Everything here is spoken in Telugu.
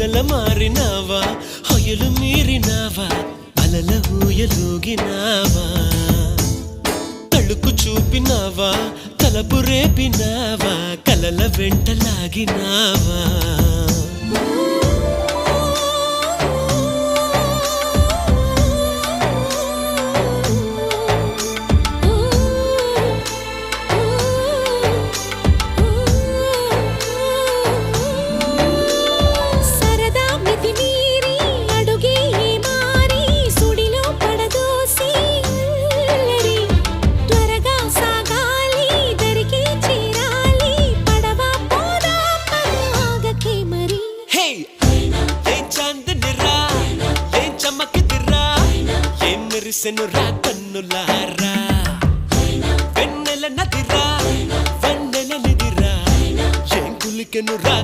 మొగల మారినావా హొయలు మీరినావా అలల ఊయలూగినావా తళుకు చూపినావా తలపు రేపినావా కలల వెంటలాగినావా మెరిసెనురా కన్నులారా వెన్నెల నదిరా వెన్నెల నిదిరా ఏం కులికెనురా